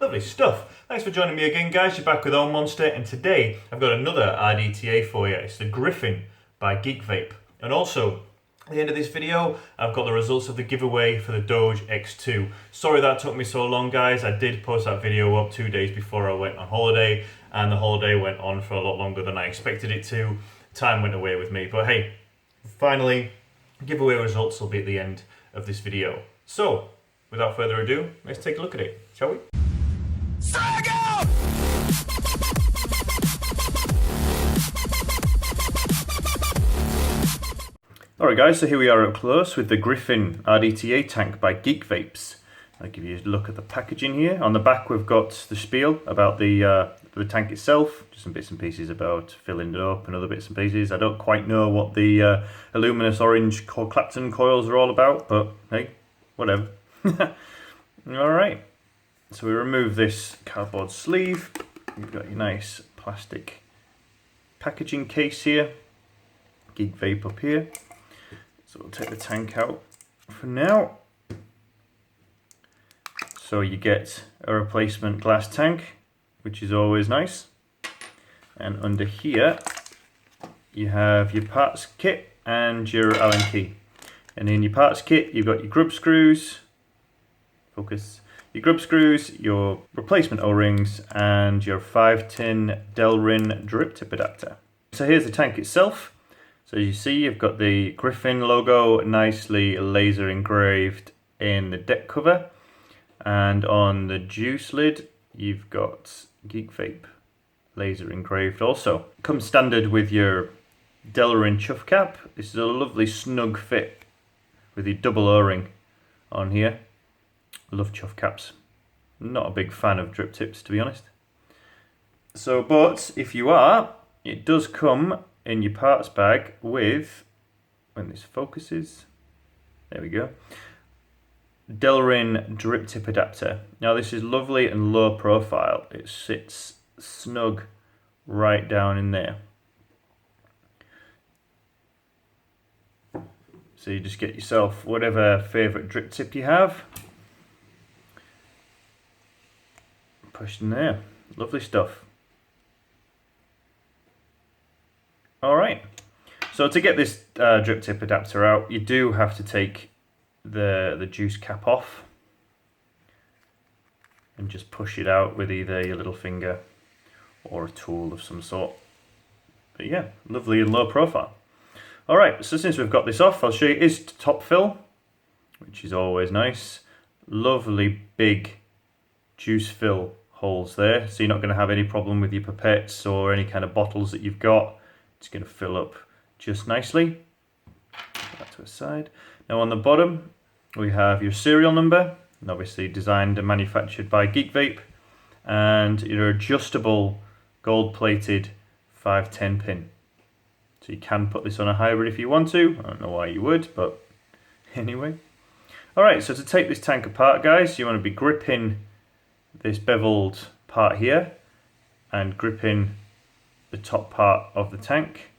Lovely stuff. Thanks for joining me again, guys. You're back with OHMonster, and today I've got another RDTA for you. It's the Griffin by Geek Vape. And also, at the end of this video, I've got the results of the giveaway for the Doge X2. Sorry that took me so long, guys. I did post that video up 2 days before I went on holiday, and the holiday went on for a lot longer than I expected it to. Time went away with me, but hey, finally, giveaway results will be at the end of this video. So, without further ado, let's take a look at it, shall we? Alright guys, so here we are up close with the Griffin RDTA tank by Geek Vapes. I'll give you a look at the packaging here. On the back we've got the spiel about the tank itself, just some bits and pieces about filling it up and other bits and pieces. I don't quite know what the luminous orange Clapton coils are all about, but hey, whatever. Alright, so we remove this cardboard sleeve. You've got your nice plastic packaging case here. Geek Vape up here. So we'll take the tank out for now. So you get a replacement glass tank, which is always nice. And under here, you have your parts kit and your Allen key. And in your parts kit, you've got your grub screws, your grub screws, your replacement O-rings, and your 5-tin Delrin drip tip adapter. So here's the tank itself. So as you see, you've got the Griffin logo nicely laser engraved in the deck cover. And on the juice lid, you've got Geek Vape laser engraved also. Comes standard with your Delrin chuff cap. This is a lovely snug fit with your double O-ring on here. Love chuff caps. Not a big fan of drip tips, to be honest. So, but if you are, it does come in your parts bag with, when this focuses, there we go, Delrin drip tip adapter. Now this is lovely and low profile. It sits snug right down in there. So you just get yourself whatever favourite drip tip you have. Pushed in there. Lovely stuff. Alright, so to get this drip tip adapter out, you do have to take the juice cap off and just push it out with either your little finger or a tool of some sort. But yeah, lovely and low profile. Alright, so since we've got this off, I'll show you is top fill, which is always nice. Lovely big juice fill holes there, so you're not going to have any problem with your pipettes or any kind of bottles that you've got. It's going to fill up just nicely. Put that to a side. Now on the bottom we have your serial number, and obviously designed and manufactured by Geek Vape, and your adjustable gold-plated 510 pin. So you can put this on a hybrid if you want to. I don't know why you would, but anyway. Alright, so to take this tank apart, guys, you want to be gripping this beveled part here and gripping the top part of the tank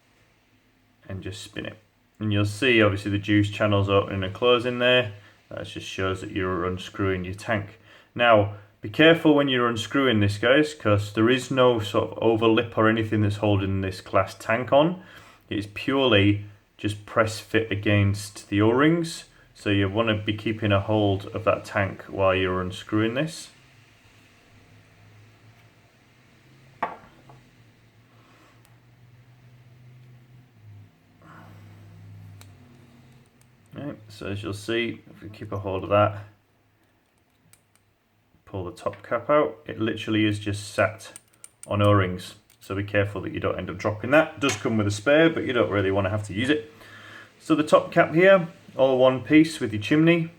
and just spin it. And you'll see obviously the juice channels opening and closing there. That just shows that you're unscrewing your tank. Now be careful when you're unscrewing this, guys, because there is no sort of overlip or anything that's holding this glass tank on. It is purely just press fit against the O-rings, so you want to be keeping a hold of that tank while you're unscrewing this. Right, so as you'll see, if we keep a hold of that, pull the top cap out, it literally is just sat on O-rings, so be careful that you don't end up dropping that. It does come with a spare, but you don't really want to have to use it. So the top cap here, all one piece with your chimney.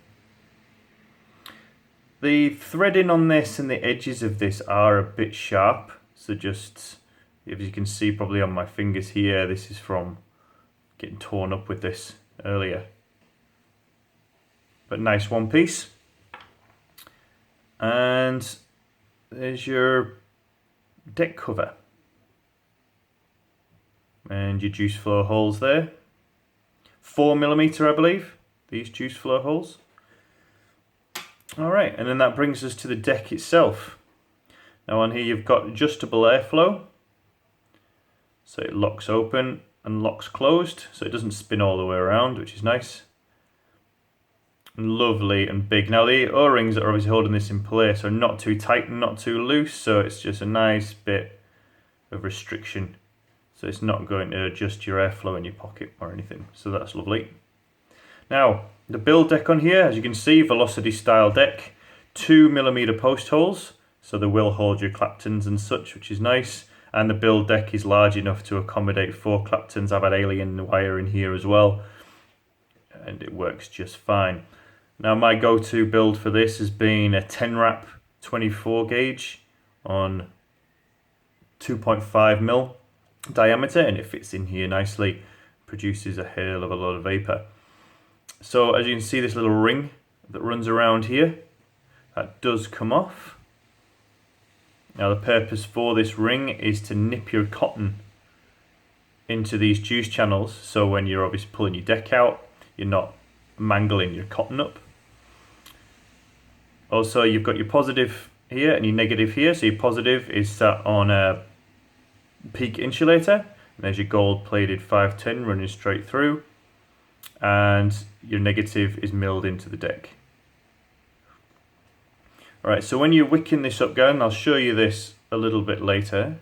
The threading on this and the edges of this are a bit sharp, so just, if you can see probably on my fingers here, this is from getting torn up with this earlier. But nice one piece. And there's your deck cover and your juice flow holes there. 4mm, I believe, these juice flow holes. Alright, and then that brings us to the deck itself. Now on here you've got adjustable airflow, so it locks open and locks closed, so it doesn't spin all the way around, which is nice. And lovely and big. Now the O-rings that are obviously holding this in place are not too tight and not too loose, so it's just a nice bit of restriction. So it's not going to adjust your airflow in your pocket or anything, so that's lovely. Now, the build deck on here, as you can see, velocity style deck, 2mm post holes, so they will hold your Claptons and such, which is nice. And the build deck is large enough to accommodate 4 Claptons. I've had alien wire in here as well, and it works just fine. Now my go-to build for this has been a 10 wrap 24 gauge on 2.5mm diameter, and it fits in here nicely, produces a hell of a lot of vapor. So as you can see, this little ring that runs around here, that does come off. Now the purpose for this ring is to nip your cotton into these juice channels, so when you're obviously pulling your deck out, you're not mangling your cotton up. Also, you've got your positive here and your negative here. So your positive is sat on a peak insulator, and there's your gold plated 510 running straight through, and your negative is milled into the deck. Alright, so when you're wicking this up, guys, and I'll show you this a little bit later,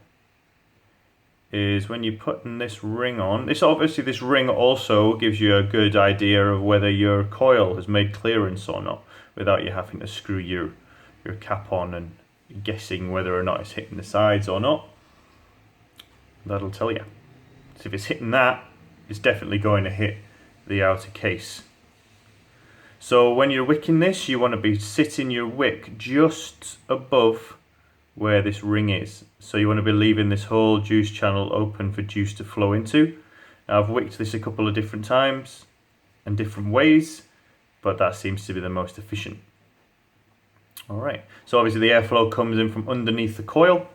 is when you're putting this ring on. This ring also gives you a good idea of whether your coil has made clearance or not, without you having to screw your cap on and guessing whether or not it's hitting the sides or not. That'll tell you. So if it's hitting that, it's definitely going to hit the outer case. So when you're wicking this, you want to be sitting your wick just above where this ring is. So you want to be leaving this whole juice channel open for juice to flow into. Now I've wicked this a couple of different times and different ways, but that seems to be the most efficient. Alright, so obviously the airflow comes in from underneath the coil.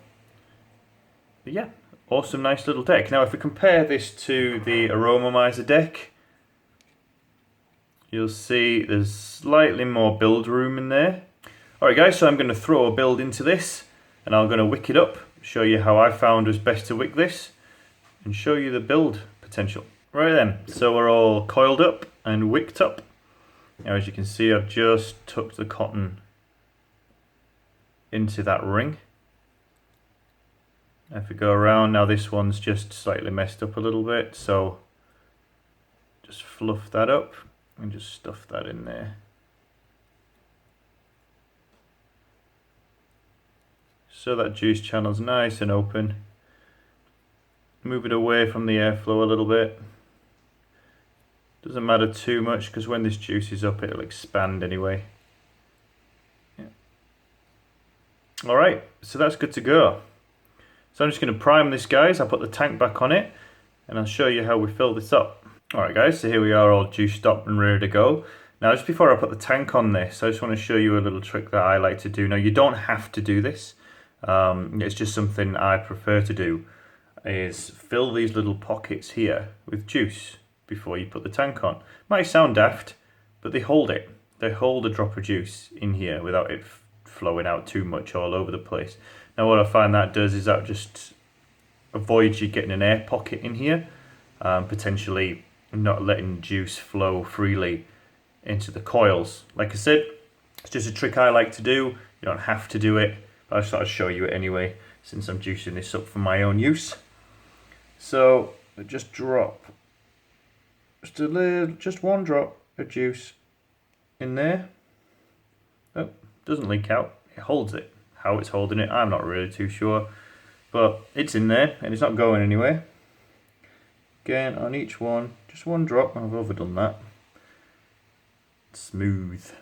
But yeah, awesome, nice little deck. Now if we compare this to the Aromomizer deck, you'll see there's slightly more build room in there. Alright guys, so I'm going to throw a build into this, and I'm going to wick it up, show you how I found was best to wick this, and show you the build potential. Right then, so we're all coiled up and wicked up. Now as you can see, I've just tucked the cotton into that ring. If we go around, now this one's just slightly messed up a little bit, so just fluff that up and just stuff that in there. So that juice channel's nice and open. Move it away from the airflow a little bit. Doesn't matter too much because when this juice is up, it'll expand anyway. Yeah. Alright, so that's good to go. So I'm just going to prime this, guys. I'll put the tank back on it and I'll show you how we fill this up. Alright guys, so here we are all juiced up and ready to go. Now just before I put the tank on this, I just want to show you a little trick that I like to do. Now you don't have to do this. It's just something I prefer to do, is fill these little pockets here with juice before you put the tank on. Might sound daft, but they hold it. They hold a drop of juice in here without it flowing out too much all over the place. Now what I find that does is that just avoids you getting an air pocket in here, potentially not letting juice flow freely into the coils. Like I said, it's just a trick I like to do. You don't have to do it, but I just thought I'd show you it anyway, since I'm juicing this up for my own use. So just drop just one drop of juice in there. Oh, doesn't leak out. It holds it. How it's holding it, I'm not really too sure, but it's in there and it's not going anywhere. Again, on each one, just one drop. I've overdone that. Smooth.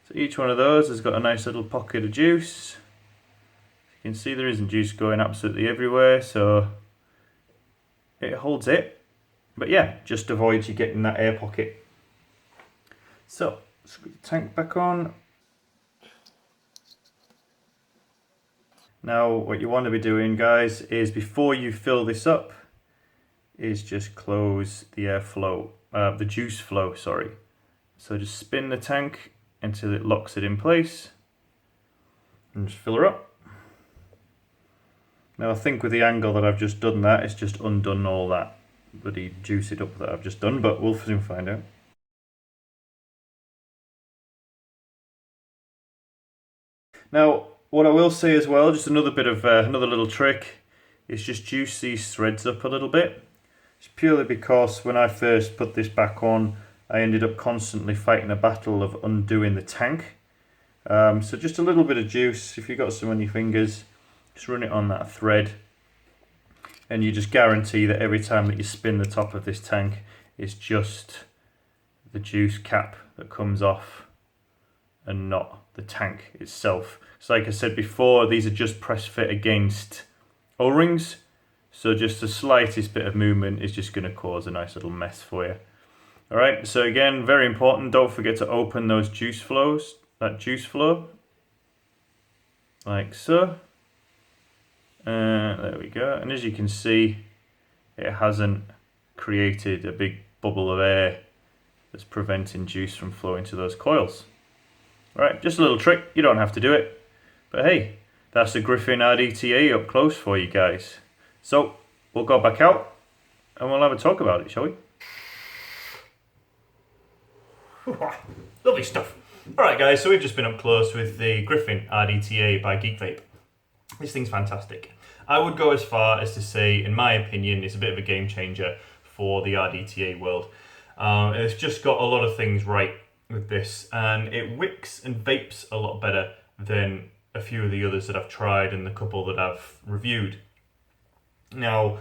So each one of those has got a nice little pocket of juice. You can see there isn't juice going absolutely everywhere, so it holds it. But yeah, just avoids you getting that air pocket. So, let's put the tank back on. Now what you want to be doing, guys, is before you fill this up, is just close the airflow, the juice flow, sorry. So just spin the tank until it locks it in place and just fill her up. Now I think with the angle that I've just done that, it's just undone all that bloody juice it up that I've just done, but we'll soon find out. Now, what I will say as well, just another bit of another little trick, is just juice these threads up a little bit. It's purely because when I first put this back on, I ended up constantly fighting a battle of undoing the tank. So just a little bit of juice, if you've got some on your fingers, just run it on that thread, and you just guarantee that every time that you spin the top of this tank, it's just the juice cap that comes off and not the tank itself. So like I said before, these are just press fit against O-rings, so just the slightest bit of movement is just going to cause a nice little mess for you. Alright, so again, very important, don't forget to open those juice flows, that juice flow, like so. There we go, and as you can see, it hasn't created a big bubble of air that's preventing juice from flowing to those coils. Alright, just a little trick, you don't have to do it, but hey, that's the Griffin RDTA up close for you guys. So, we'll go back out and we'll have a talk about it, shall we? Lovely stuff. Alright guys, so we've just been up close with the Griffin RDTA by Geek Vape. This thing's fantastic. I would go as far as to say, in my opinion, it's a bit of a game changer for the RDTA world. It's just got a lot of things right with this, and it wicks and vapes a lot better than a few of the others that I've tried and the couple that I've reviewed. Now,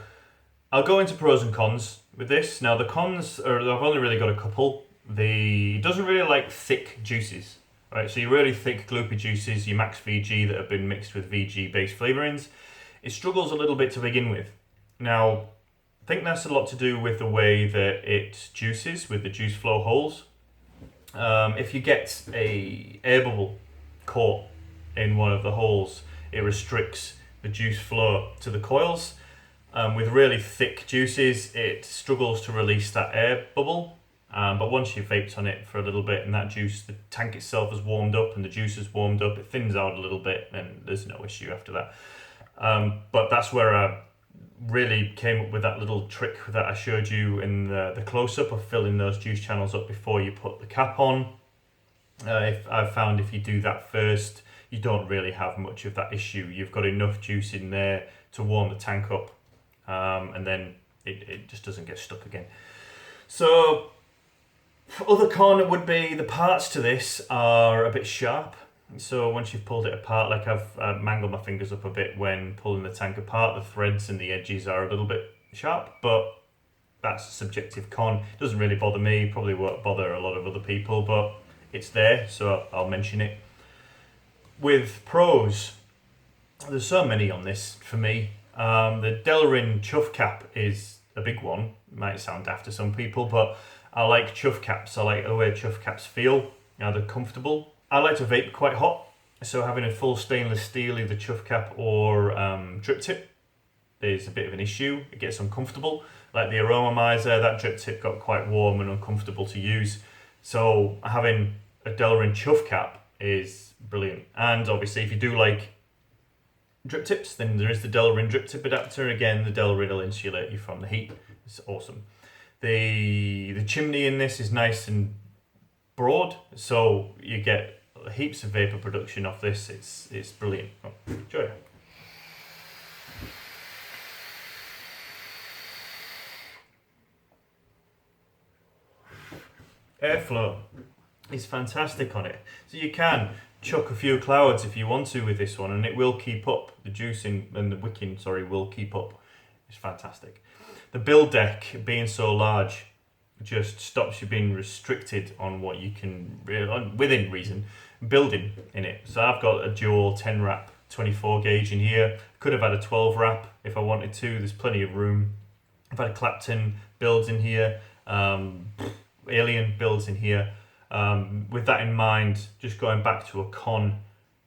I'll go into pros and cons with this. Now, the cons are, I've only really got a couple. It doesn't really like thick juices, right? So your really thick gloopy juices, your max VG that have been mixed with VG based flavorings, it struggles a little bit to begin with. Now, I think that's a lot to do with the way that it juices with the juice flow holes. If you get a air bubble caught in one of the holes, it restricts the juice flow to the coils. With really thick juices, it struggles to release that air bubble. But once you've vaped on it for a little bit and that juice, the tank itself has warmed up and the juice has warmed up, it thins out a little bit and there's no issue after that. But that's where I really came up with that little trick that I showed you in the close-up of filling those juice channels up before you put the cap on. I've found if you do that first, you don't really have much of that issue. You've got enough juice in there to warm the tank up, and then it just doesn't get stuck again. So, other con would be the parts to this are a bit sharp. So once you've pulled it apart, like I've mangled my fingers up a bit when pulling the tank apart, the threads and the edges are a little bit sharp, but that's a subjective con. It doesn't really bother me, probably won't bother a lot of other people, but it's there, so I'll mention it. With pros, there's so many on this for me. The Delrin chuff cap is a big one. It might sound daft to some people, but I like chuff caps. I like the way chuff caps feel. Now they're comfortable. I like to vape quite hot, so having a full stainless steel, either chuff cap or drip tip, is a bit of an issue. It gets uncomfortable. Like the Aromomizer, that drip tip got quite warm and uncomfortable to use. So having a Delrin chuff cap is brilliant. And obviously, if you do like drip tips, then there is the Delrin drip tip adapter. Again, the Delrin will insulate you from the heat. It's awesome. The chimney in this is nice and broad, so you get heaps of vapor production off this. It's brilliant. Oh, enjoy it. Airflow is fantastic on it. So you can chuck a few clouds if you want to with this one, and it will keep up. The juicing and the wicking, will keep up. It's fantastic. The build deck being so large just stops you being restricted on what you can, within reason, building in it. So I've got a dual 10 wrap 24 gauge in here. Could have had a 12 wrap if I wanted to. There's plenty of room. I've had Clapton builds in here, Alien builds in here. With that in mind, just going back to a con,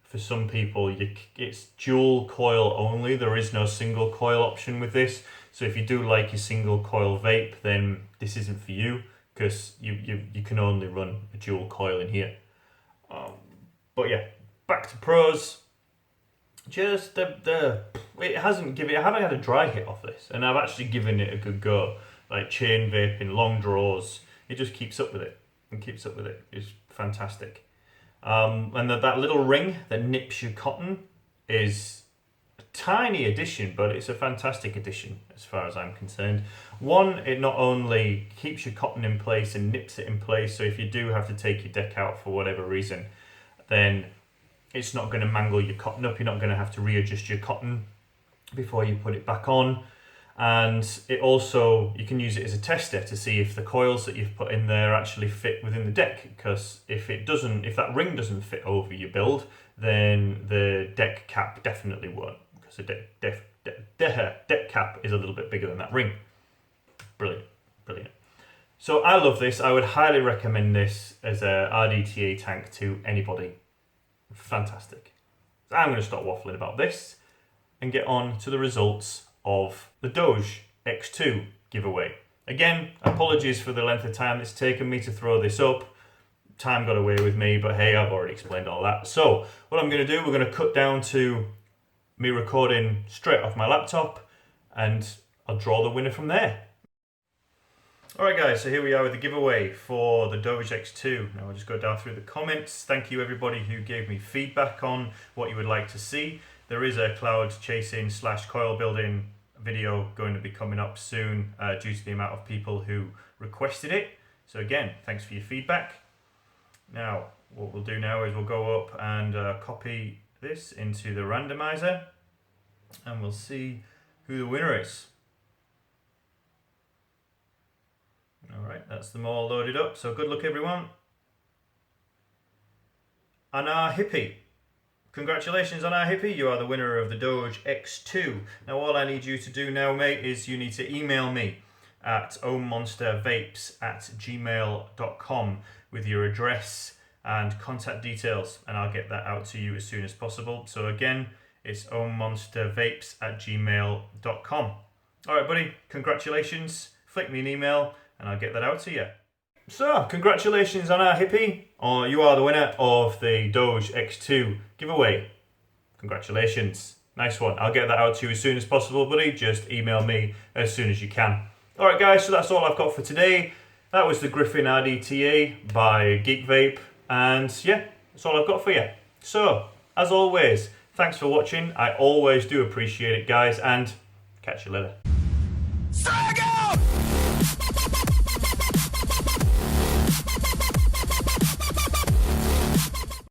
for some people, it's dual coil only. There is no single coil option with this. So if you do like your single coil vape, then this isn't for you. because you can only run a dual coil in here. But yeah, back to pros. Just I haven't had a dry hit off this, and I've actually given it a good go. Like chain vaping, long draws, it just keeps up with it. It's fantastic. And that little ring that nips your cotton is a tiny addition, but it's a fantastic addition as far as I'm concerned. One, it not only keeps your cotton in place and nips it in place, so if you do have to take your deck out for whatever reason, then it's not going to mangle your cotton up. You're not going to have to readjust your cotton before you put it back on. And it also, you can use it as a tester to see if the coils that you've put in there actually fit within the deck, because if that ring doesn't fit over your build, then the deck cap definitely won't, because the deck cap is a little bit bigger than that ring. Brilliant. So I love this. I would highly recommend this as a RDTA tank to anybody. Fantastic. So I'm going to stop waffling about this and get on to the results of the Doge X2 giveaway. Again, apologies for the length of time it's taken me to throw this up. Time got away with me, but hey, I've already explained all that. So what I'm going to do, we're going to cut down to me recording straight off my laptop, and I'll draw the winner from there. Alright guys, so here we are with the giveaway for the Doge X2. Now I'll just go down through the comments. Thank you everybody who gave me feedback on what you would like to see. There is a cloud chasing / coil building video going to be coming up soon due to the amount of people who requested it. So again, thanks for your feedback. Now, what we'll do now is we'll go up and copy this into the randomizer, and we'll see who the winner is. Alright, that's them all loaded up, so good luck everyone. Anna Hippie. Congratulations on our hippie, you are the winner of the Doge X2. Now all I need you to do now, mate, is you need to email me at ohmonstervapes@gmail.com with your address and contact details, and I'll get that out to you as soon as possible. So again, it's ohmonstervapes@gmail.com. Alright buddy, congratulations, flick me an email and I'll get that out to you. So, congratulations on our hippie. You are the winner of the Doge X2 giveaway. Congratulations. Nice one. I'll get that out to you as soon as possible, buddy. Just email me as soon as you can. Alright guys, so that's all I've got for today. That was the Griffin RDTA by Geek Vape. And yeah, that's all I've got for you. So, as always, thanks for watching. I always do appreciate it, guys. And catch you later.